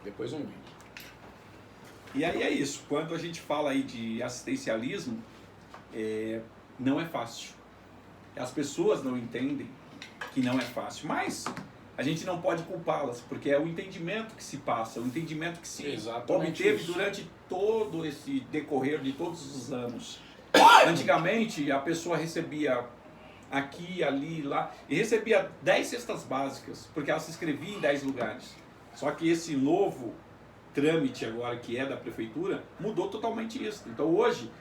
Depois eu emendo. E aí é isso, quando a gente fala aí de assistencialismo, não é fácil. As pessoas não entendem que não é fácil, mas a gente não pode culpá-las, porque é o entendimento que se passa, o entendimento que se Exatamente obteve isso. durante todo esse decorrer de todos os anos. Antigamente, a pessoa recebia aqui, ali, lá, e recebia 10 cestas básicas, porque ela se inscrevia em 10 lugares. Só que esse novo trâmite agora, que é da prefeitura, mudou totalmente isso. Então hoje,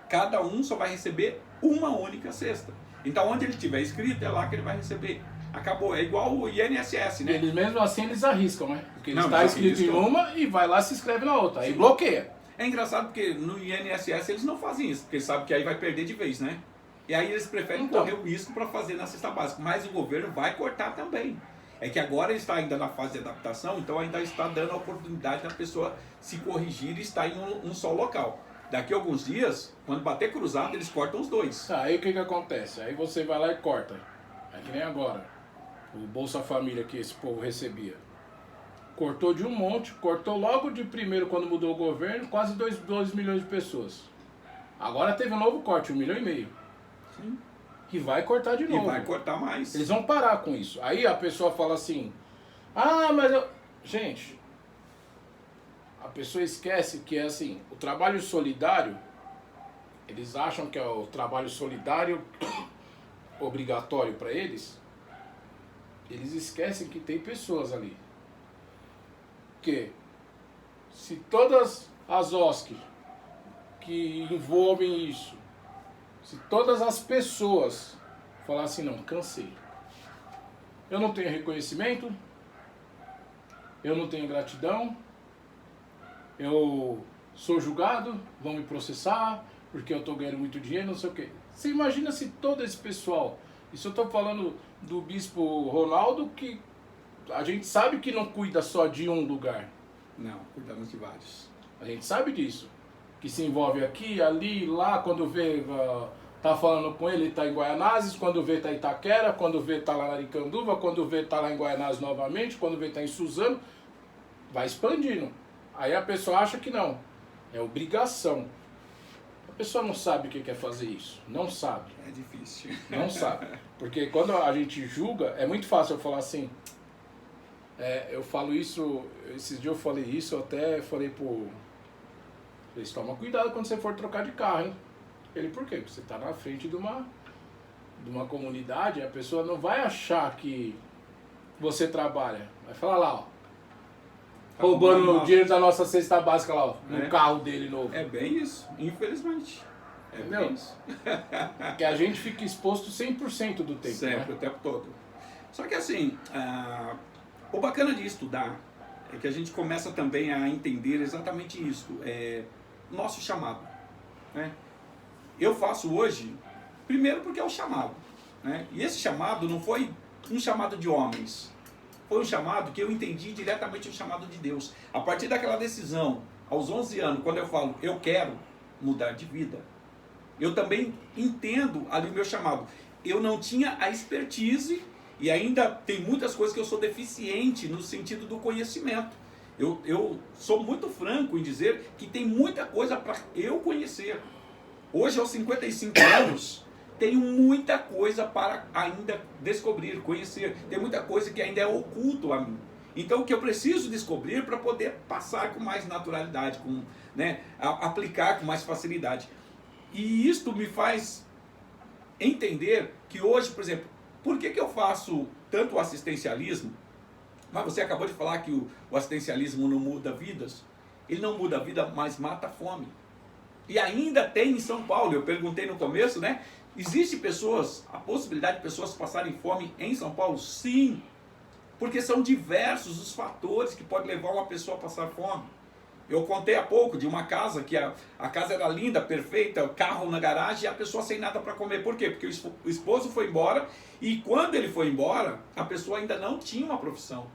cada um só vai receber uma única cesta. Então onde ele estiver inscrito, é lá que ele vai receber. Acabou, é igual o INSS, né? Eles mesmo assim eles arriscam, né? Porque ele Não, está eles inscrito em arriscam. uma e vai lá e se inscreve na outra. Aí Sim. bloqueia. É engraçado porque no INSS eles não fazem isso, porque eles sabem que aí vai perder de vez, né? E aí eles preferem Então. correr o risco para fazer na cesta básica, mas o governo vai cortar também. É que agora ele está ainda na fase de adaptação, então ainda está dando a oportunidade da pessoa se corrigir e estar em um só local. Daqui a alguns dias, quando bater cruzado, eles cortam os dois. Tá, aí o que acontece? Aí você vai lá e corta. É que nem agora. O Bolsa Família que esse povo recebia. Cortou de um monte, cortou logo de primeiro quando mudou o governo, quase 2 milhões de pessoas. Agora teve um novo corte, 1,5 milhão. Sim. E vai cortar de E novo. vai cortar mais. Eles vão parar com isso. Aí a pessoa fala assim, ah, mas eu... Gente, a pessoa esquece que é assim, o trabalho solidário, eles acham que é o trabalho solidário obrigatório para eles esquecem que tem pessoas ali. Que se todas as OSC que envolvem isso, se todas as pessoas falar assim, não, cansei. Eu não tenho reconhecimento, eu não tenho gratidão, eu sou julgado, vão me processar, porque eu estou ganhando muito dinheiro, não sei o quê. Você imagina se todo esse pessoal, isso eu estou falando do bispo Ronaldo, que a gente sabe que não cuida só de um lugar. Não, cuidamos de vários. A gente sabe disso. Que se envolve aqui, ali, lá, quando vê, tá falando com ele, tá em Guaianazes, quando vê, tá em Itaquera, quando vê, tá lá na Aricanduva, quando vê, tá lá em Guaianazes novamente, quando vê, tá em Suzano, vai expandindo. Aí a pessoa acha que não, é obrigação. A pessoa não sabe o que quer fazer isso, não sabe. É difícil. Não sabe. Porque quando a gente julga, é muito fácil eu falar assim, eu falo isso, esses dias eu falei isso, eu até falei pro... Eles tomam cuidado quando você for trocar de carro, hein? Ele, por quê? Porque você está na frente de uma comunidade, a pessoa não vai achar que você trabalha. Vai falar lá, ó. Roubando o dinheiro da nossa cesta básica lá, ó. No carro dele novo. É bem isso, infelizmente. É bem isso. Que a gente fica exposto 100% do tempo. Sempre, né? o tempo todo. Só que assim, o bacana de estudar é que a gente começa também a entender exatamente isso. Nosso chamado. Né? Eu faço hoje, primeiro porque é o chamado. Né? E esse chamado não foi um chamado de homens. Foi um chamado que eu entendi diretamente o chamado de Deus. A partir daquela decisão, aos 11 anos, quando eu falo, eu quero mudar de vida, eu também entendo ali o meu chamado. Eu não tinha a expertise e ainda tem muitas coisas que eu sou deficiente no sentido do conhecimento. Eu sou muito franco em dizer que tem muita coisa para eu conhecer. Hoje, aos 55 anos, tenho muita coisa para ainda descobrir, conhecer. Tem muita coisa que ainda é oculto a mim. Então, o que eu preciso descobrir para poder passar com mais naturalidade, aplicar com mais facilidade. E isto me faz entender que hoje, por exemplo, por que eu faço tanto o assistencialismo? Mas você acabou de falar que o assistencialismo não muda vidas. Ele não muda a vida, mas mata a fome. E ainda tem em São Paulo, eu perguntei no começo, né? Existe a possibilidade de pessoas passarem fome em São Paulo? Sim. Porque são diversos os fatores que podem levar uma pessoa a passar fome. Eu contei há pouco de uma casa que a casa era linda, perfeita, carro na garagem e a pessoa sem nada para comer. Por quê? Porque o esposo foi embora e quando ele foi embora, a pessoa ainda não tinha uma profissão.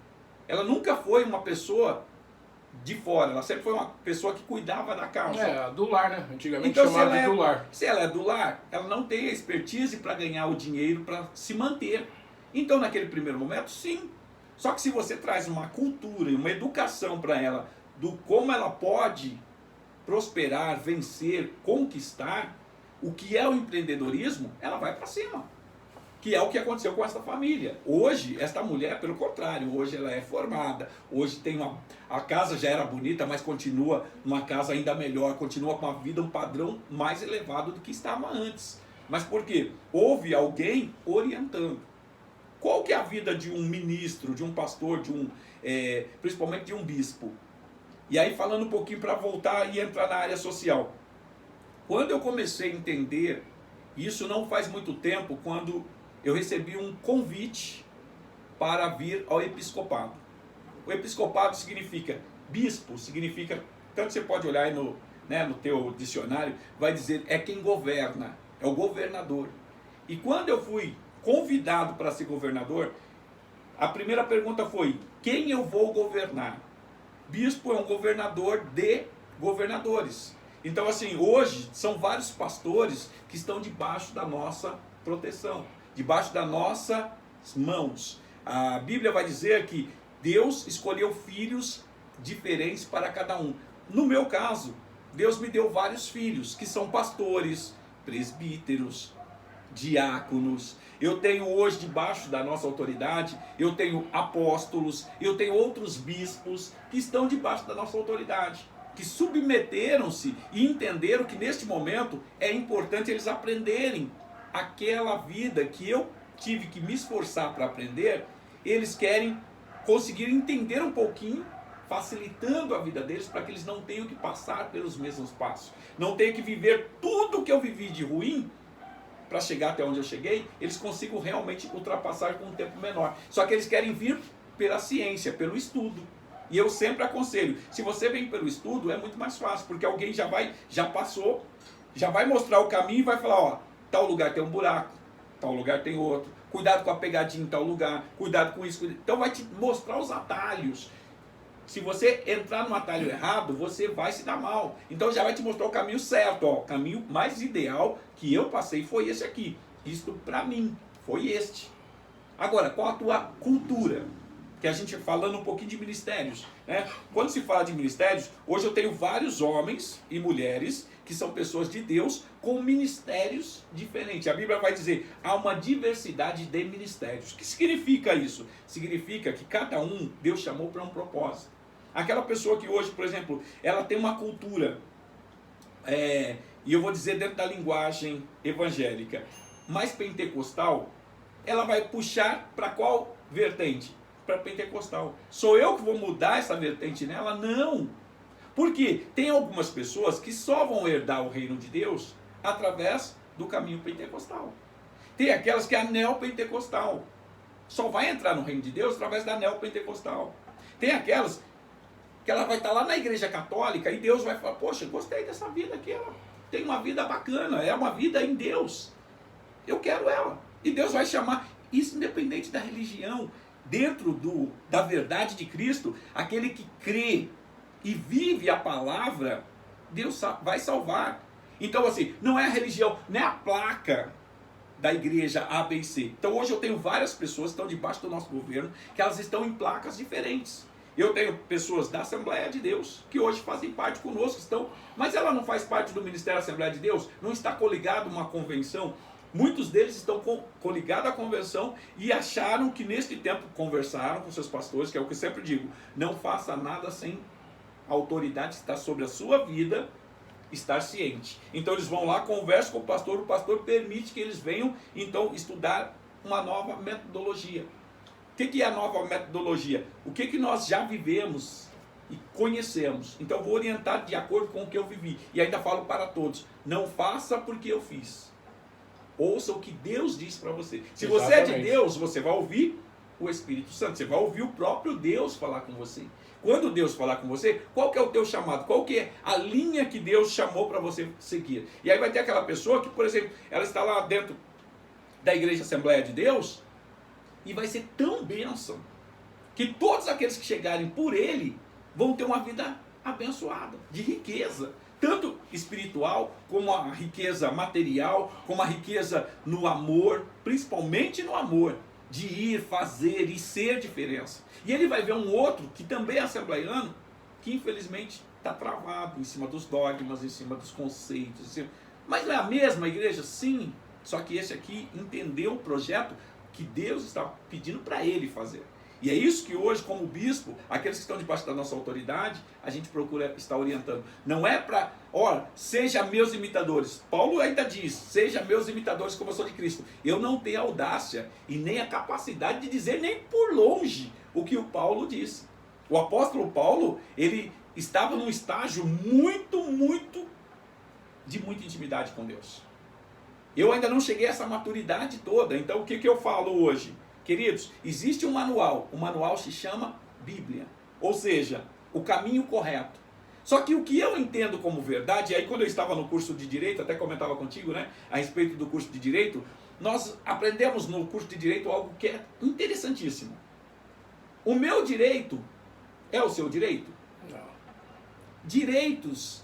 Ela nunca foi uma pessoa de fora, ela sempre foi uma pessoa que cuidava da casa. Do lar, né? Antigamente então, chamava de do lar. Se ela é do lar, ela não tem a expertise para ganhar o dinheiro para se manter. Então, naquele primeiro momento, sim, Só que se você traz uma cultura e uma educação para ela do como ela pode prosperar, vencer, conquistar, o que é o empreendedorismo, ela vai para cima. Que é o que aconteceu com essa família. Hoje, esta mulher, pelo contrário, hoje ela é formada, hoje tem a casa já era bonita, mas continua numa casa ainda melhor, continua com uma vida, um padrão mais elevado do que estava antes. Mas por quê? Houve alguém orientando. Qual que é a vida de um ministro, de um pastor, principalmente de um bispo? E aí falando um pouquinho para voltar e entrar na área social. Quando eu comecei a entender, isso não faz muito tempo, quando eu recebi um convite para vir ao episcopado. O episcopado significa, bispo significa, tanto você pode olhar aí no teu dicionário, vai dizer, é quem governa, é o governador. E quando eu fui convidado para ser governador, a primeira pergunta foi, quem eu vou governar? Bispo é um governador de governadores. Então assim, hoje são vários pastores que estão debaixo da nossa proteção, debaixo das nossas mãos. A Bíblia vai dizer que Deus escolheu filhos diferentes para cada um. No meu caso, Deus me deu vários filhos, que são pastores, presbíteros, diáconos. Eu tenho hoje, debaixo da nossa autoridade, eu tenho apóstolos, eu tenho outros bispos que estão debaixo da nossa autoridade, que submeteram-se e entenderam que neste momento é importante eles aprenderem aquela vida que eu tive que me esforçar para aprender. Eles querem conseguir entender um pouquinho, facilitando a vida deles para que eles não tenham que passar pelos mesmos passos, não tenham que viver tudo que eu vivi de ruim para chegar até onde eu cheguei. Eles consigam realmente ultrapassar com um tempo menor. Só que eles querem vir pela ciência, pelo estudo. E eu sempre aconselho, se você vem pelo estudo, é muito mais fácil, porque alguém já passou, já vai mostrar o caminho e vai falar, ó, tal lugar tem um buraco, tal lugar tem outro, cuidado com a pegadinha em tal lugar, cuidado com isso. Então vai te mostrar os atalhos. Se você entrar no atalho errado, você vai se dar mal. Então já vai te mostrar o caminho certo. Ó, o caminho mais ideal que eu passei foi esse aqui. Isto para mim foi este. Agora, qual a tua cultura? Que a gente falando um pouquinho de ministérios, né? Quando se fala de ministérios, hoje eu tenho vários homens e mulheres que são pessoas de Deus com ministérios diferentes. A Bíblia vai dizer, há uma diversidade de ministérios. O que significa isso? Significa que cada um Deus chamou para um propósito. Aquela pessoa que hoje, por exemplo, ela tem uma cultura, e eu vou dizer dentro da linguagem evangélica, mais pentecostal, ela vai puxar para qual vertente? Para pentecostal. Sou eu que vou mudar essa vertente nela? Não. Porque tem algumas pessoas que só vão herdar o reino de Deus através do caminho pentecostal. Tem aquelas que é a neopentecostal. Só vai entrar no reino de Deus através da neopentecostal. Tem aquelas que ela vai estar lá na igreja católica e Deus vai falar, poxa, gostei dessa vida aqui, ela tem uma vida bacana, é uma vida em Deus. Eu quero ela. E Deus vai chamar, isso independente da religião, dentro da verdade de Cristo, aquele que crê e vive a palavra, Deus vai salvar. Então assim, não é a religião, não é a placa da igreja A, B e C. Então hoje eu tenho várias pessoas que estão debaixo do nosso governo, que elas estão em placas diferentes. Eu tenho pessoas da Assembleia de Deus, que hoje fazem parte conosco, mas ela não faz parte do Ministério da Assembleia de Deus, não está coligado a uma convenção. Muitos deles estão coligados à convenção e acharam que neste tempo conversaram com seus pastores, que é o que eu sempre digo, não faça nada sem a autoridade que está sobre a sua vida estar ciente. Então eles vão lá, conversam com o pastor permite que eles venham então estudar uma nova metodologia. O que é a nova metodologia? O que nós já vivemos e conhecemos. Então eu vou orientar de acordo com o que eu vivi. E ainda falo para todos, não faça porque eu fiz. Ouça o que Deus diz para você. Se você é de Deus, você vai ouvir o Espírito Santo. Você vai ouvir o próprio Deus falar com você. Quando Deus falar com você, qual que é o teu chamado? Qual que é a linha que Deus chamou para você seguir? E aí vai ter aquela pessoa que, por exemplo, ela está lá dentro da Igreja Assembleia de Deus e vai ser tão bênção que todos aqueles que chegarem por ele vão ter uma vida abençoada, de riqueza. Tanto espiritual, como a riqueza material, como a riqueza no amor, principalmente no amor. de ir, fazer e ser diferença. E ele vai ver um outro que também é assembleiano, que infelizmente está travado em cima dos dogmas, em cima dos conceitos. Mas não é a mesma igreja? Sim. Só que esse aqui entendeu o projeto que Deus está pedindo para ele fazer. E é isso que hoje, como bispo, aqueles que estão debaixo da nossa autoridade, a gente procura estar orientando. Não é para, seja meus imitadores. Paulo ainda diz, seja meus imitadores como eu sou de Cristo. Eu não tenho a audácia e nem a capacidade de dizer nem por longe o que o Paulo disse. O apóstolo Paulo, ele estava num estágio de muita intimidade com Deus. Eu ainda não cheguei a essa maturidade toda. Então o que eu falo hoje? Queridos, existe um manual. O manual se chama Bíblia. Ou seja, o caminho correto. Só que o que eu entendo como verdade, e aí quando eu estava no curso de Direito, até comentava contigo, né, a respeito do curso de Direito, nós aprendemos no curso de Direito algo que é interessantíssimo. O meu direito é o seu direito? Não. Direitos,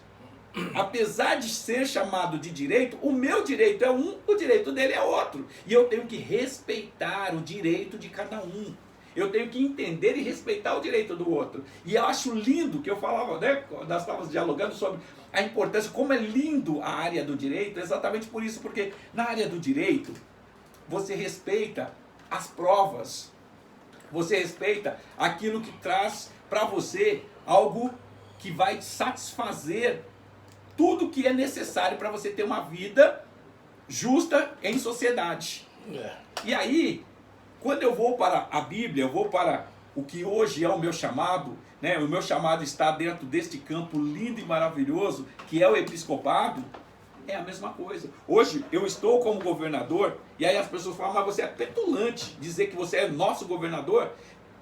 apesar de ser chamado de direito, o meu direito é um, o direito dele é outro. E eu tenho que respeitar o direito de cada um. Eu tenho que entender e respeitar o direito do outro. E eu acho lindo que eu falava, né? Nós estávamos dialogando sobre a importância, como é lindo a área do direito, exatamente por isso, porque na área do direito, você respeita as provas, você respeita aquilo que traz para você algo que vai satisfazer tudo que é necessário para você ter uma vida justa em sociedade. E aí, quando eu vou para a Bíblia, eu vou para o que hoje é o meu chamado, né? O meu chamado está dentro deste campo lindo e maravilhoso, que é o episcopado, é a mesma coisa. Hoje eu estou como governador, e aí as pessoas falam, mas você é petulante dizer que você é nosso governador,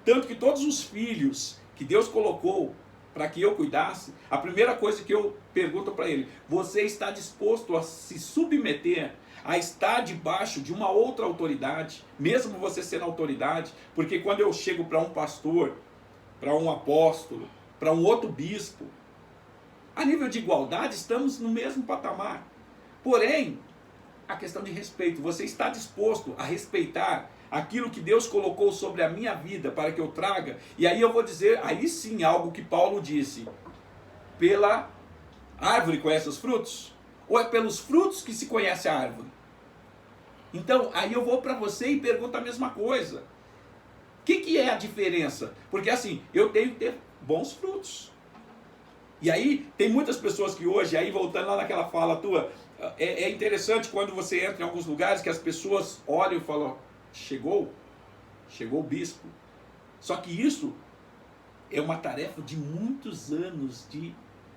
tanto que todos os filhos que Deus colocou para que eu cuidasse, a primeira coisa que eu pergunto para ele, você está disposto a se submeter, a estar debaixo de uma outra autoridade, mesmo você sendo autoridade? Porque quando eu chego para um pastor, para um apóstolo, para um outro bispo, a nível de igualdade estamos no mesmo patamar. Porém, a questão de respeito, você está disposto a respeitar aquilo que Deus colocou sobre a minha vida para que eu traga? E aí eu vou dizer, aí sim, algo que Paulo disse, pela árvore conhece os frutos? Ou é pelos frutos que se conhece a árvore? Então, aí eu vou para você e pergunto a mesma coisa. O que é a diferença? Porque assim, eu tenho que ter bons frutos. E aí, tem muitas pessoas que hoje, aí voltando lá naquela fala tua, é interessante quando você entra em alguns lugares que as pessoas olham e falam, chegou o bispo. Só que isso é uma tarefa de muitos anos, de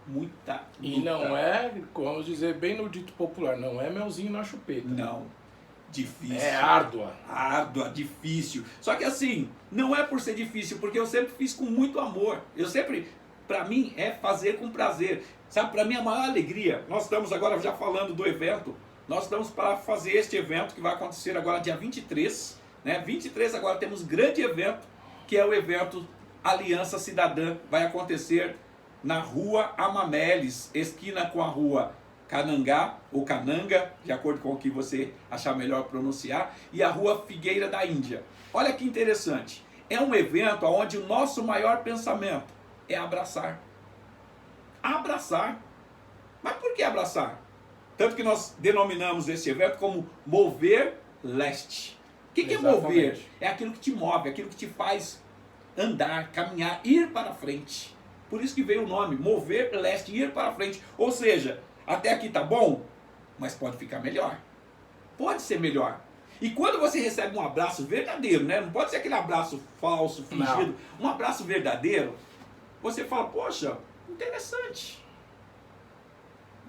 muita luta. E não é, vamos dizer bem no dito popular, não é melzinho na chupeta. Não, difícil. É árdua. Árdua, difícil. Só que assim, não é por ser difícil, porque eu sempre fiz com muito amor. Eu sempre, para mim, é fazer com prazer. Sabe, para mim a maior alegria, nós estamos agora já falando do evento, nós estamos para fazer este evento que vai acontecer agora dia 23, né? 23 agora temos um grande evento, que é o evento Aliança Cidadã, vai acontecer na rua Amameles, esquina com a rua Canangá, ou Cananga, de acordo com o que você achar melhor pronunciar, e a rua Figueira da Índia. Olha que interessante, é um evento onde o nosso maior pensamento é abraçar. Abraçar. Mas por que abraçar? Tanto que nós denominamos esse evento como Mover Leste. O que é mover? É aquilo que te move, aquilo que te faz andar, caminhar, ir para frente. Por isso que veio o nome, Mover Leste, ir para frente. Ou seja, até aqui tá bom, mas pode ficar melhor. Pode ser melhor. E quando você recebe um abraço verdadeiro, né? Não pode ser aquele abraço falso, fingido. Não. Um abraço verdadeiro, você fala, poxa, interessante.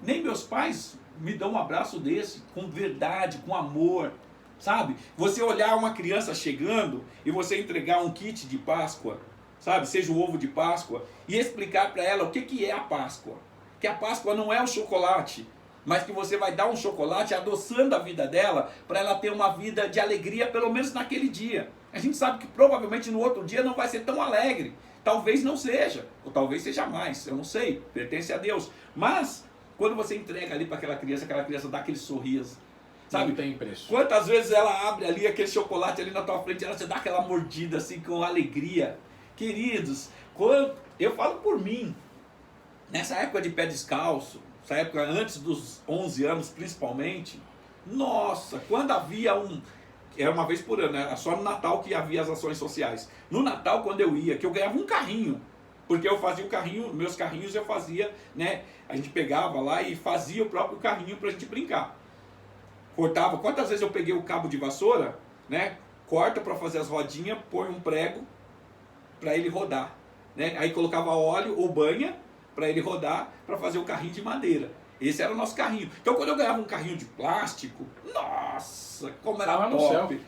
Nem meus pais me dão um abraço desse, com verdade, com amor, sabe? Você olhar uma criança chegando e você entregar um kit de Páscoa, sabe? Seja o ovo de Páscoa, e explicar para ela o que é a Páscoa. Que a Páscoa não é o chocolate, mas que você vai dar um chocolate adoçando a vida dela, para ela ter uma vida de alegria, pelo menos naquele dia. A gente sabe que provavelmente no outro dia não vai ser tão alegre. Talvez não seja, ou talvez seja mais, eu não sei, pertence a Deus. Mas, quando você entrega ali para aquela criança dá aquele sorriso. Sabe? Não tem preço. Quantas vezes ela abre ali aquele chocolate ali na tua frente, ela te dá aquela mordida assim com alegria. Queridos, quando eu falo por mim, nessa época de pé descalço, essa época antes dos 11 anos principalmente, nossa, quando havia era uma vez por ano, era só no Natal que havia as ações sociais. No Natal, quando eu ia, que eu ganhava um carrinho, porque eu fazia o carrinho, meus carrinhos eu fazia, né? A gente pegava lá e fazia o próprio carrinho pra gente brincar. Cortava, quantas vezes eu peguei o cabo de vassoura, né? Corta para fazer as rodinhas, põe um prego para ele rodar, né? Aí colocava óleo ou banha para ele rodar para fazer o carrinho de madeira. Esse era o nosso carrinho. Então quando eu ganhava um carrinho de plástico, nossa, como era top.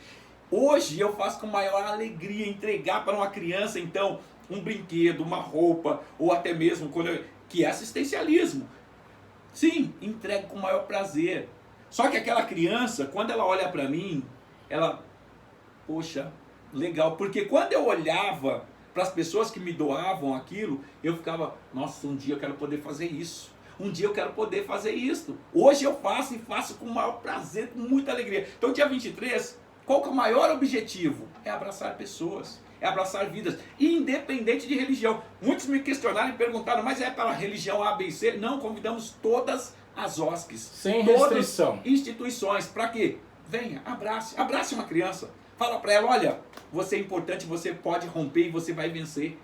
Hoje eu faço com maior alegria entregar para uma criança, então, um brinquedo, uma roupa, ou até mesmo que é assistencialismo. Sim, entrego com o maior prazer. Só que aquela criança, quando ela olha para mim, ela, poxa, legal. Porque quando eu olhava para as pessoas que me doavam aquilo, eu ficava, nossa, um dia eu quero poder fazer isso. Um dia eu quero poder fazer isso. Hoje eu faço e faço com o maior prazer, com muita alegria. Então, dia 23, qual que é o maior objetivo? É abraçar pessoas, é abraçar vidas, independente de religião. Muitos me questionaram e perguntaram, mas é para a religião A, B e C? Não, convidamos todas as OSCs. Sem restrição. Todas instituições. Para quê? Venha, abrace uma criança. Fala para ela, olha, você é importante, você pode romper e você vai vencer.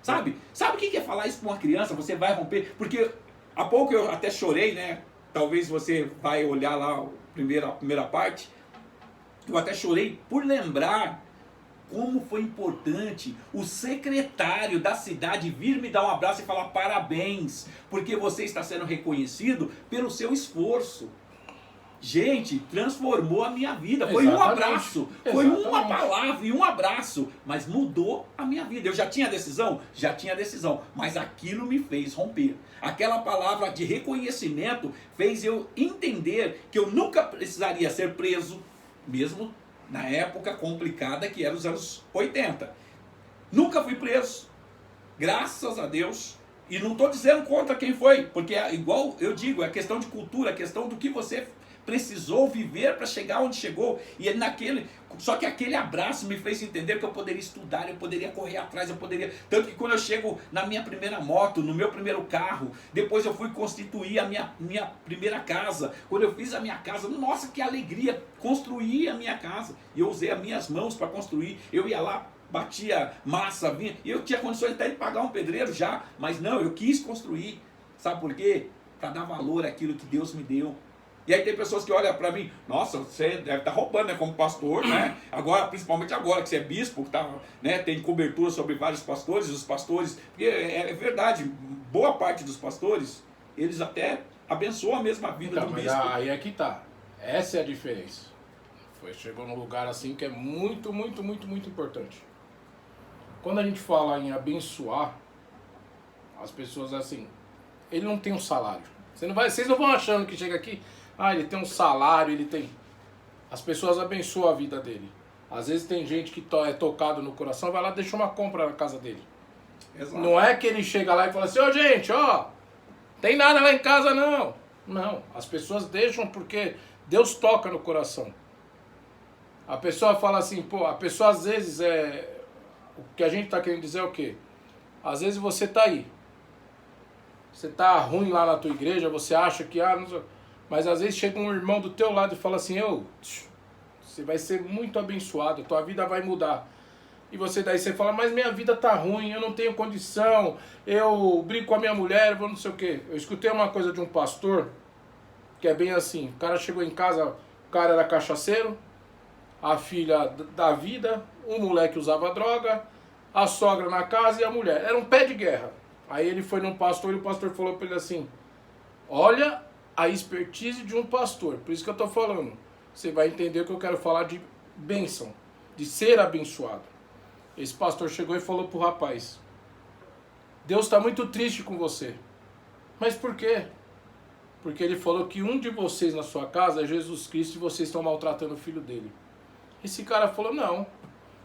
Sabe? Sabe o que é falar isso para uma criança? Você vai romper. Porque há pouco eu até chorei, né? Talvez você vai olhar lá a primeira parte. Eu até chorei por lembrar como foi importante o secretário da cidade vir me dar um abraço e falar parabéns, porque você está sendo reconhecido pelo seu esforço. Gente, transformou a minha vida. Foi um abraço, foi uma palavra e um abraço, mas mudou a minha vida. Eu já tinha decisão? Já tinha decisão, mas aquilo me fez romper. Aquela palavra de reconhecimento fez eu entender que eu nunca precisaria ser preso, mesmo na época complicada que era os anos 80. Nunca fui preso, graças a Deus. E não estou dizendo contra quem foi, porque é igual eu digo, é questão de cultura, é questão do que você precisou viver para chegar onde chegou. E só que aquele abraço me fez entender que eu poderia estudar, eu poderia correr atrás, eu poderia. Tanto que quando eu chego na minha primeira moto, no meu primeiro carro, depois eu fui constituir a minha primeira casa. Quando eu fiz a minha casa, nossa, que alegria! Construir a minha casa. E eu usei as minhas mãos para construir. Eu ia lá, batia massa, vinha. E eu tinha condições até de pagar um pedreiro já, mas não, eu quis construir. Sabe por quê? Para dar valor àquilo que Deus me deu. E aí tem pessoas que olham para mim, nossa, você deve estar roubando, né, como pastor, né? Agora, principalmente agora que você é bispo, que tá, né, tem cobertura sobre vários pastores, os pastores, porque é verdade, boa parte dos pastores, eles até abençoam a mesma vida do bispo. Aí é que tá. Essa é a diferença. Chegou num lugar assim que é muito, muito, muito, muito importante. Quando a gente fala em abençoar, as pessoas assim, ele não tem um salário. Vocês não vão achando que chega aqui, ele tem um salário, ele tem... As pessoas abençoam a vida dele. Às vezes tem gente que é tocado no coração, vai lá e deixa uma compra na casa dele. Exato. Não é que ele chega lá e fala assim, gente, tem nada lá em casa não. Não, as pessoas deixam porque Deus toca no coração. A pessoa fala assim, a pessoa às vezes o que a gente está querendo dizer é o quê? Às vezes você está aí. Você está ruim lá na tua igreja, você acha que... não sei, mas às vezes chega um irmão do teu lado e fala assim, você vai ser muito abençoado, tua vida vai mudar. E daí você fala, mas minha vida tá ruim, eu não tenho condição, eu brigo com a minha mulher, vou não sei o quê. Eu escutei uma coisa de um pastor, que é bem assim, o cara chegou em casa, o cara era cachaceiro, a filha da vida, o moleque usava droga, a sogra na casa e a mulher. Era um pé de guerra. Aí ele foi num pastor e o pastor falou para ele assim, olha a expertise de um pastor, por isso que eu estou falando. Você vai entender que eu quero falar de bênção, de ser abençoado. Esse pastor chegou e falou pro rapaz, Deus está muito triste com você. Mas por quê? Porque ele falou que um de vocês na sua casa é Jesus Cristo e vocês estão maltratando o filho dele. Esse cara falou, não.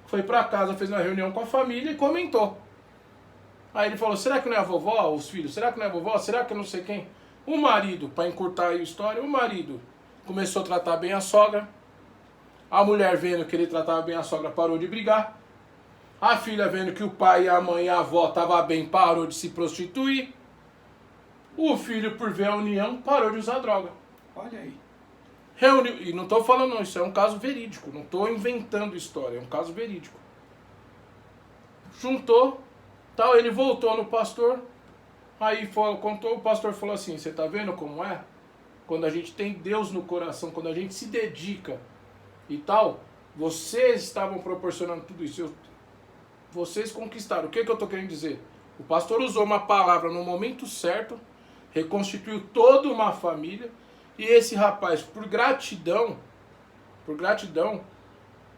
Foi para casa, fez uma reunião com a família e comentou. Aí ele falou, será que não é a vovó, os filhos? Será que não é a vovó? Será que eu não sei quem? O marido, para encurtar a história, o marido começou a tratar bem a sogra. A mulher, vendo que ele tratava bem a sogra, parou de brigar. A filha, vendo que o pai, a mãe e a avó estavam bem, parou de se prostituir. O filho, por ver a união, parou de usar droga. Olha aí. Reuniu, e não estou falando isso, é um caso verídico, não estou inventando história, é um caso verídico. Juntou, tal, ele voltou no pastor, aí contou, o pastor falou assim, você está vendo como é? Quando a gente tem Deus no coração, quando a gente se dedica e tal, vocês estavam proporcionando tudo isso, vocês conquistaram. O que eu estou querendo dizer? O pastor usou uma palavra no momento certo, reconstituiu toda uma família, e esse rapaz, por gratidão,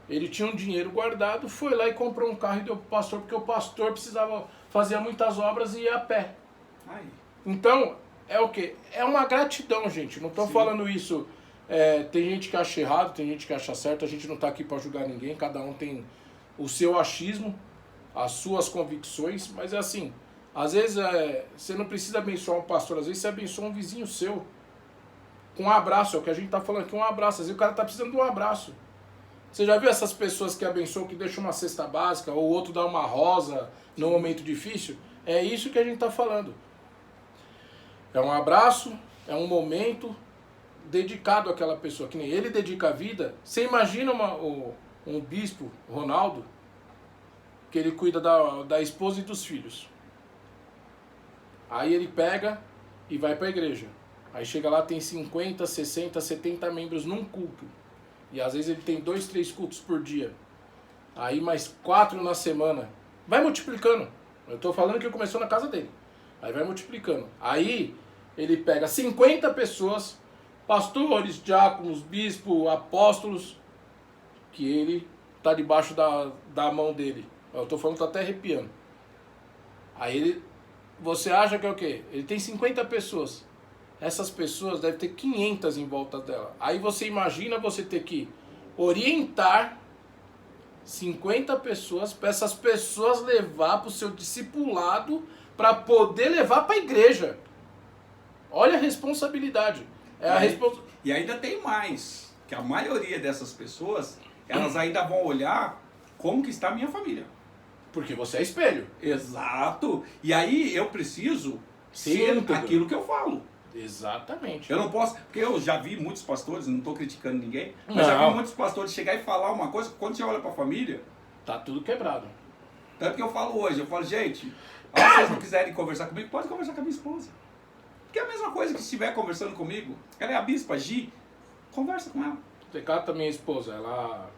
ele tinha um dinheiro guardado, foi lá e comprou um carro e deu pro pastor, porque o pastor precisava fazer muitas obras e ia a pé. Aí. Então, é o quê? É uma gratidão, gente. Não estou falando isso... tem gente que acha errado, tem gente que acha certo, a gente não está aqui para julgar ninguém, cada um tem o seu achismo, as suas convicções, mas é assim, às vezes você não precisa abençoar um pastor, às vezes você abençoa um vizinho seu, com um abraço, é o que a gente está falando aqui, um abraço, às vezes o cara está precisando de um abraço. Você já viu essas pessoas que abençoam, que deixam uma cesta básica, ou o outro dá uma rosa num momento difícil? É isso que a gente está falando. É um abraço, é um momento dedicado àquela pessoa, que nem ele dedica a vida. Você imagina um bispo, Ronaldo, que ele cuida da esposa e dos filhos. Aí ele pega e vai para a igreja. Aí chega lá, tem 50, 60, 70 membros num culto. E às vezes ele tem 2, 3 cultos por dia. Aí mais 4 na semana. Vai multiplicando. Eu estou falando que começou na casa dele. Aí vai multiplicando. Aí ele pega 50 pessoas, pastores, diáconos, bispos, apóstolos, que ele está debaixo da mão dele. Eu estou falando, estou até arrepiando. Aí você acha que é o quê? Ele tem 50 pessoas. Essas pessoas devem ter 500 em volta dela. Aí você imagina você ter que orientar 50 pessoas para essas pessoas levar para o seu discipulado para poder levar para a igreja. Olha a responsabilidade. E ainda tem mais, que a maioria dessas pessoas, elas ainda vão olhar como que está a minha família. Porque você é espelho. Exato. E aí eu preciso ser aquilo que eu falo. Exatamente. Eu não posso, porque eu já vi muitos pastores, não estou criticando ninguém, mas já vi muitos pastores chegar e falar uma coisa, quando você olha para a família... Tá tudo quebrado. Tanto que eu falo hoje, gente, se vocês não quiserem conversar comigo, pode conversar com a minha esposa. Porque é a mesma coisa que se estiver conversando comigo, ela é a bispa Gi, conversa com ela. Decata, minha esposa, ela...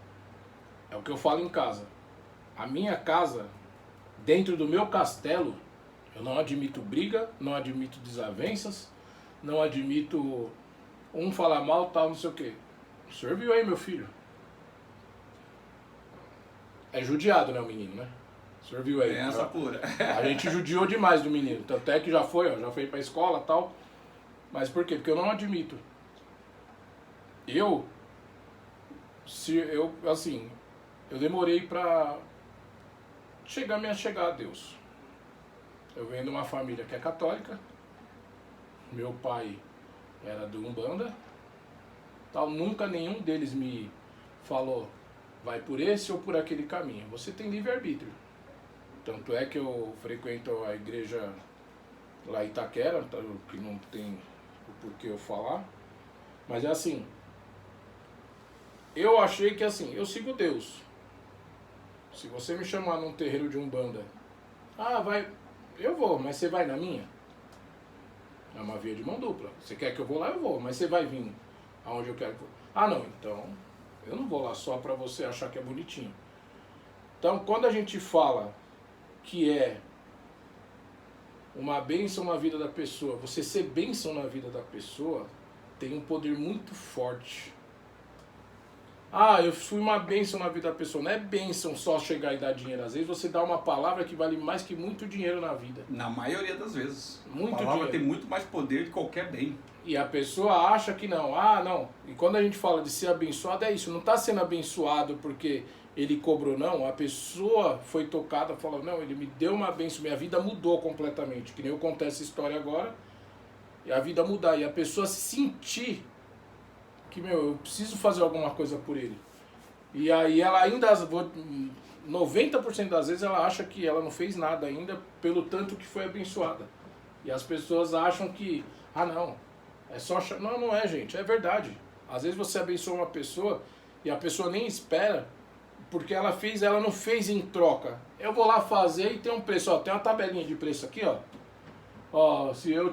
É o que eu falo em casa. A minha casa, dentro do meu castelo, eu não admito briga, não admito desavenças, não admito um falar mal, tal, não sei o quê. O senhor viu aí, meu filho? É judiado, né, o menino, né? O senhor viu aí. Essa pura. A gente judiou demais do menino. Tanto é que já foi pra escola e tal. Mas por quê? Porque eu não admito. Eu demorei pra me chegar a Deus. Eu venho de uma família que é católica. Meu pai era do Umbanda. Tal, nunca nenhum deles me falou, vai por esse ou por aquele caminho. Você tem livre-arbítrio. Tanto é que eu frequento a igreja lá em Itaquera, que não tem o porquê eu falar. Mas é assim, eu achei que assim, eu sigo Deus. Se você me chamar num terreiro de Umbanda, eu vou, mas você vai na minha? É uma via de mão dupla. Você quer que eu vou lá, eu vou, mas você vai vir aonde eu quero que eu... Ah, não, então eu não vou lá só para você achar que é bonitinho. Então, quando a gente fala que é uma bênção na vida da pessoa, você ser bênção na vida da pessoa, tem um poder muito forte. Ah, eu fui uma bênção na vida da pessoa. Não é bênção só chegar e dar dinheiro. Às vezes você dá uma palavra que vale mais que muito dinheiro na vida. Na maioria das vezes. Muito a palavra dinheiro. tem muito mais poder que qualquer bem. E a pessoa acha que não. Ah, não. E quando a gente fala de ser abençoado, é isso. Não está sendo abençoado porque ele cobrou, não. A pessoa foi tocada e falou, não, ele me deu uma bênção. Minha vida mudou completamente. Que nem eu contei essa história agora. E a vida mudar. E a pessoa se sentir que, meu, eu preciso fazer alguma coisa por ele. E aí ela ainda, 90% das vezes ela acha que ela não fez nada ainda pelo tanto que foi abençoada. E as pessoas acham que, não, é só... Não, não é, gente, é verdade. Às vezes você abençoa uma pessoa e a pessoa nem espera, porque ela não fez em troca. Eu vou lá fazer e tem um preço, ó, tem uma tabelinha de preço aqui, ó. Ó, se eu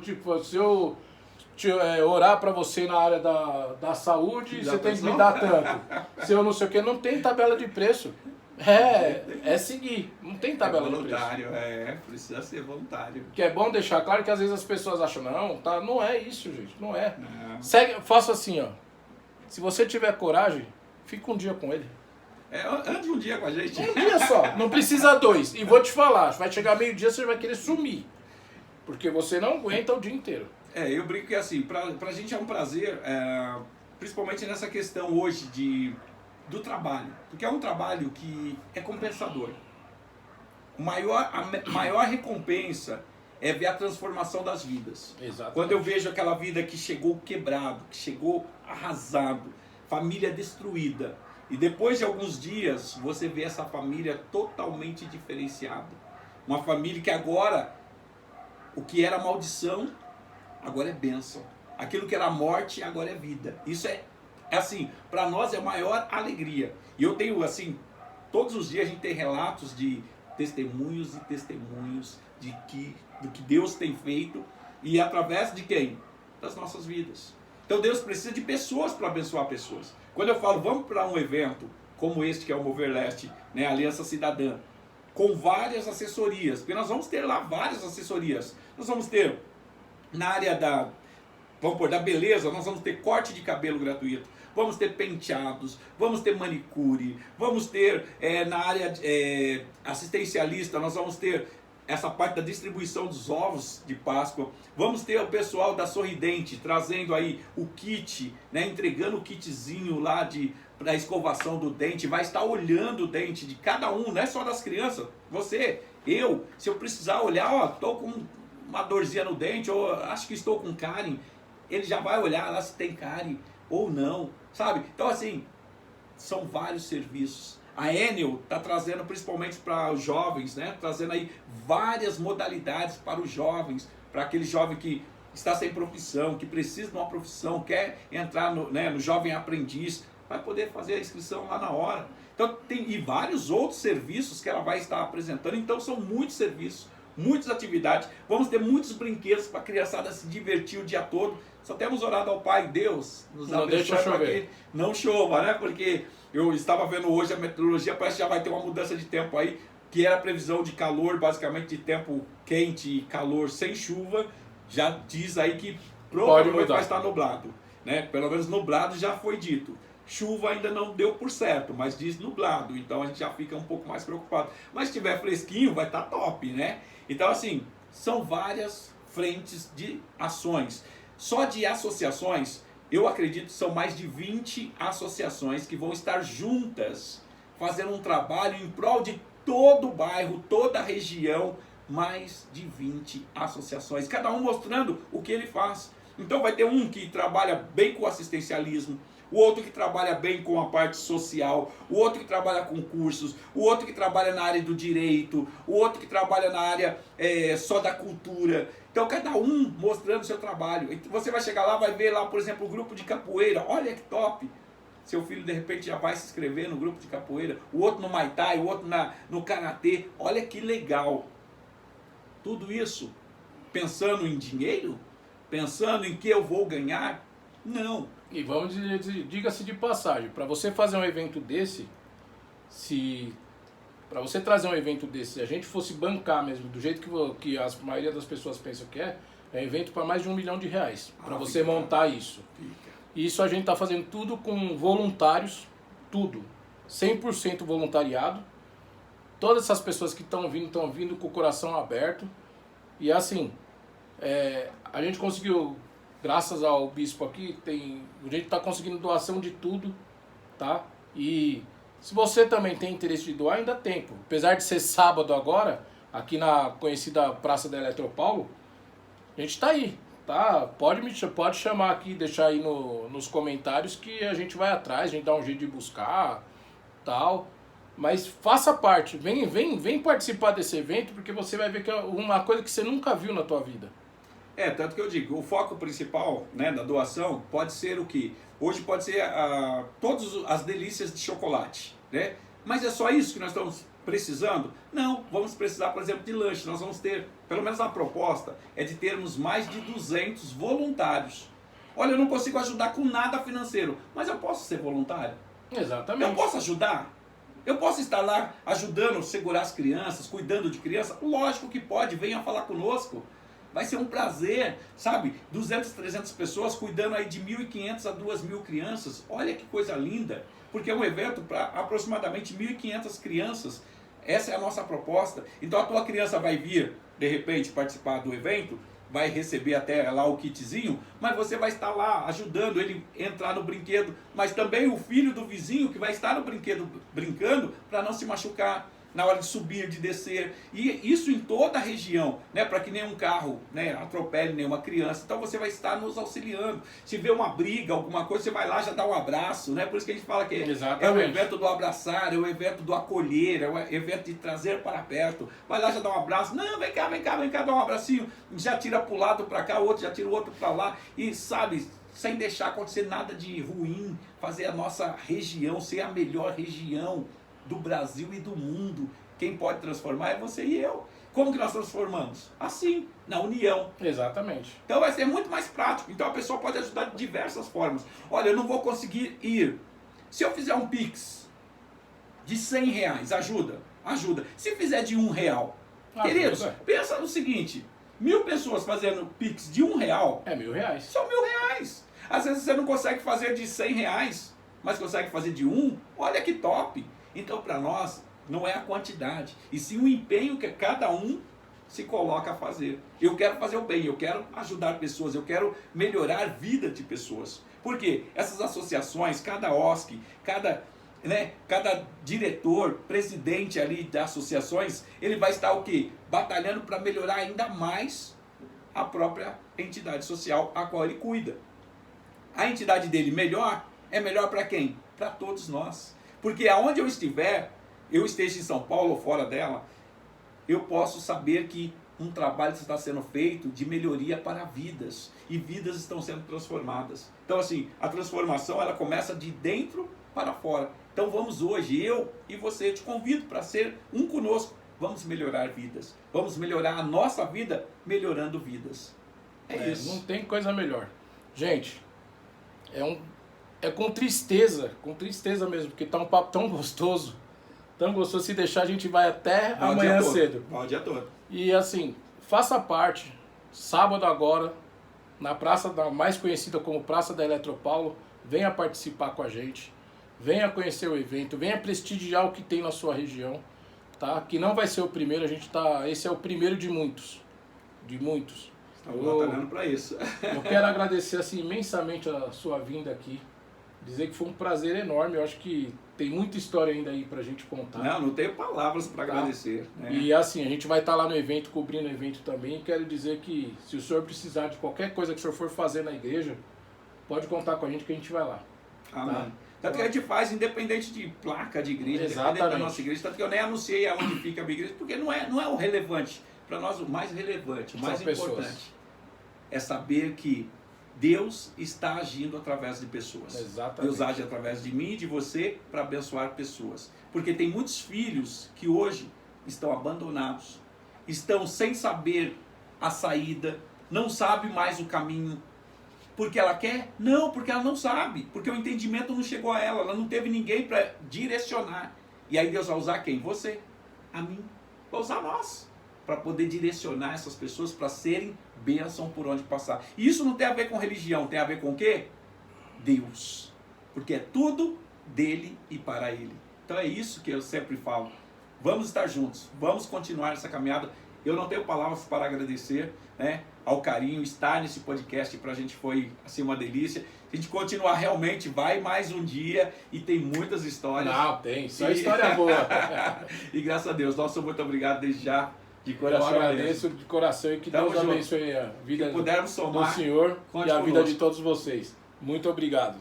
orar pra você na área da saúde, você tem que me dar tanto. Se eu não sei o que, não tem tabela de preço. É seguir, não tem tabela de preço. É voluntário, precisa ser voluntário. Que é bom deixar claro que às vezes as pessoas acham, não é isso, gente, não é. Não. Faça assim, ó. Se você tiver coragem, fica um dia com ele. Ande um dia com a gente. Um dia só, não precisa 2. E vou te falar, vai chegar meio-dia, você vai querer sumir. Porque você não aguenta o dia inteiro. Eu brinco que assim, pra gente é um prazer, principalmente nessa questão hoje do trabalho. Porque é um trabalho que é compensador. A maior recompensa é ver a transformação das vidas. Exatamente. Quando eu vejo aquela vida que chegou quebrado, que chegou arrasado, família destruída, e depois de alguns dias você vê essa família totalmente diferenciada. Uma família que agora, o que era maldição, agora é bênção. Aquilo que era morte, agora é vida. Isso é assim, para nós é a maior alegria. E eu tenho assim, todos os dias a gente tem relatos de testemunhos e testemunhos do que Deus tem feito, e através de quem? Das nossas vidas. Então Deus precisa de pessoas para abençoar pessoas. Quando eu falo, vamos para um evento como este que é o Mover Leste, né, Aliança Cidadã, com várias assessorias, porque nós vamos ter lá várias assessorias. Nós vamos ter na área da beleza, nós vamos ter corte de cabelo gratuito, vamos ter penteados, vamos ter manicure, vamos ter na área assistencialista, nós vamos ter essa parte da distribuição dos ovos de Páscoa, vamos ter o pessoal da Sorridente trazendo aí o kit, né, entregando o kitzinho lá para escovação do dente, vai estar olhando o dente de cada um, não é só das crianças, você, se eu precisar olhar, estou com uma dorzinha no dente, ou acho que estou com cárie, ele já vai olhar lá se tem cárie ou não, sabe? Então assim, são vários serviços. A Enel está trazendo principalmente para os jovens, né? Trazendo aí várias modalidades para os jovens, para aquele jovem que está sem profissão, que precisa de uma profissão, quer entrar no jovem aprendiz, vai poder fazer a inscrição lá na hora. Então tem vários outros serviços que ela vai estar apresentando, então são muitos serviços, muitas atividades, vamos ter muitos brinquedos para a criançada se divertir o dia todo. Só temos orado ao Pai, Deus nos abençoe para que não chova, né? Porque eu estava vendo hoje a meteorologia, parece que já vai ter uma mudança de tempo aí, que era a previsão de calor, basicamente de tempo quente e calor sem chuva, já diz aí que provavelmente vai estar nublado, né? Pelo menos nublado já foi dito. Chuva ainda não deu por certo, mas diz nublado, então a gente já fica um pouco mais preocupado. Mas se tiver fresquinho, vai estar top, né? Então assim, são várias frentes de ações. Só de associações, eu acredito que são mais de 20 associações que vão estar juntas, fazendo um trabalho em prol de todo o bairro, toda a região, mais de 20 associações, cada um mostrando o que ele faz. Então vai ter um que trabalha bem com o assistencialismo, o outro que trabalha bem com a parte social, o outro que trabalha com cursos, o outro que trabalha na área do direito, o outro que trabalha na área só da cultura. Então cada um mostrando o seu trabalho. E você vai chegar lá, vai ver lá, por exemplo, o grupo de capoeira, olha que top! Seu filho de repente já vai se inscrever no grupo de capoeira, o outro no Muay Thai, o outro no Karatê, olha que legal! Tudo isso pensando em dinheiro? Pensando em que eu vou ganhar? Não. E vamos diga-se de passagem, para você fazer um evento desse, para você trazer um evento desse, se a gente fosse bancar mesmo, do jeito que a maioria das pessoas pensam que é um evento para mais de R$1 milhão, para você montar isso. E isso a gente está fazendo tudo com voluntários, tudo, 100% voluntariado. Todas essas pessoas que estão vindo com o coração aberto. E assim, a gente conseguiu, graças ao bispo aqui, a gente está conseguindo doação de tudo, tá? E se você também tem interesse de doar, ainda há tempo. Apesar de ser sábado agora, aqui na conhecida Praça da Eletropaulo, a gente está aí. tá? Pode chamar aqui, deixar aí nos comentários que a gente vai atrás, a gente dá um jeito de buscar, tal. Mas faça parte, vem participar desse evento, porque você vai ver que é uma coisa que você nunca viu na tua vida. Tanto que eu digo, o foco principal, né, da doação pode ser o quê? Hoje pode ser todas as delícias de chocolate, né? Mas é só isso que nós estamos precisando? Não, vamos precisar, por exemplo, de lanche. Nós vamos ter, pelo menos a proposta, é de termos mais de 200 voluntários. Olha, eu não consigo ajudar com nada financeiro, mas eu posso ser voluntário? Exatamente. Eu posso ajudar? Eu posso estar lá ajudando a segurar as crianças, cuidando de crianças? Lógico que pode, venha falar conosco. Vai ser um prazer, sabe? 200, 300 pessoas cuidando aí de 1.500 a 2.000 crianças. Olha que coisa linda, porque é um evento para aproximadamente 1.500 crianças. Essa é a nossa proposta. Então a tua criança vai vir, de repente, participar do evento, vai receber até lá o kitzinho, mas você vai estar lá ajudando ele a entrar no brinquedo, mas também o filho do vizinho que vai estar no brinquedo brincando para não se machucar na hora de subir, de descer, e isso em toda a região, né, para que nenhum carro, né, atropele nenhuma criança. Então você vai estar nos auxiliando. Se vê uma briga, alguma coisa, você vai lá já dá um abraço, né? Por isso que a gente fala que é o evento do abraçar, é o evento do acolher, é o evento de trazer para perto. Vai lá já dá um abraço, não, vem cá, dá um abracinho, já tira para o lado, para cá, o outro já tira o outro para lá, e sabe, sem deixar acontecer nada de ruim, fazer a nossa região ser a melhor região do Brasil e do mundo. Quem pode transformar é você e eu. Como que nós transformamos? Assim, na união. Exatamente. Então vai ser muito mais prático. Então a pessoa pode ajudar de diversas formas. Olha, eu não vou conseguir ir. Se eu fizer um Pix de R$100, ajuda? Ajuda. Se fizer de R$1, queridos, pensa no seguinte, 1.000 pessoas fazendo Pix de R$1 é R$1.000. São R$1.000. Às vezes você não consegue fazer de R$100, mas consegue fazer de um. Olha que top. Então, para nós, não é a quantidade, e sim o empenho que cada um se coloca a fazer. Eu quero fazer o bem, eu quero ajudar pessoas, eu quero melhorar a vida de pessoas. Por quê? Essas associações, cada OSC, cada diretor, presidente ali das associações, ele vai estar o quê? Batalhando para melhorar ainda mais a própria entidade social a qual ele cuida. A entidade dele é melhor para quem? Para todos nós. Porque aonde eu estiver, eu esteja em São Paulo ou fora dela, eu posso saber que um trabalho está sendo feito de melhoria para vidas. E vidas estão sendo transformadas. Então assim, a transformação ela começa de dentro para fora. Então vamos hoje, eu e você, eu te convido para ser um conosco. Vamos melhorar vidas. Vamos melhorar a nossa vida melhorando vidas. É isso. Não tem coisa melhor. Gente, é com tristeza mesmo, porque tá um papo tão gostoso, se deixar a gente vai até amanhã cedo. O dia todo. E assim, faça parte, sábado agora, na praça mais conhecida como Praça da Eletropaulo, venha participar com a gente, venha conhecer o evento, venha prestigiar o que tem na sua região, tá? Que não vai ser o primeiro, esse é o primeiro de muitos, Estamos batalhando para isso. Eu quero agradecer assim, imensamente a sua vinda aqui. Dizer que foi um prazer enorme, eu acho que tem muita história ainda aí pra gente contar. Não tenho palavras para agradecer. Né? E assim, a gente vai estar lá no evento, cobrindo o evento também. Quero dizer que se o senhor precisar de qualquer coisa que o senhor for fazer na igreja, pode contar com a gente que a gente vai lá. Amém. Tá? Tanto que a gente faz independente de placa de igreja, Exatamente. Independente da nossa igreja. Tanto que eu nem anunciei aonde fica a minha igreja, porque não é o relevante. Para nós o mais relevante, o mais importante é saber que Deus está agindo através de pessoas. Exatamente. Deus age através de mim e de você para abençoar pessoas. Porque tem muitos filhos que hoje estão abandonados, estão sem saber a saída, não sabe mais o caminho. Porque ela quer? Não, porque ela não sabe. Porque o entendimento não chegou a ela não teve ninguém para direcionar. E aí Deus vai usar quem? Você, a mim, vai usar nós, para poder direcionar essas pessoas para serem bênção por onde passar. E isso não tem a ver com religião, tem a ver com o quê? Deus. Porque é tudo dele e para ele. Então é isso que eu sempre falo. Vamos estar juntos, vamos continuar essa caminhada. Eu não tenho palavras para agradecer, né, ao carinho, estar nesse podcast para a gente foi assim, uma delícia. Se a gente continuar realmente, vai mais um dia e tem muitas histórias. Não, tem, só história boa. E graças a Deus, nosso muito obrigado desde já De coração eu agradeço de coração e que Tamo Deus junto. abençoe a vida Que pudermos do somar, Senhor conte e a vida conosco. de todos vocês. Muito obrigado.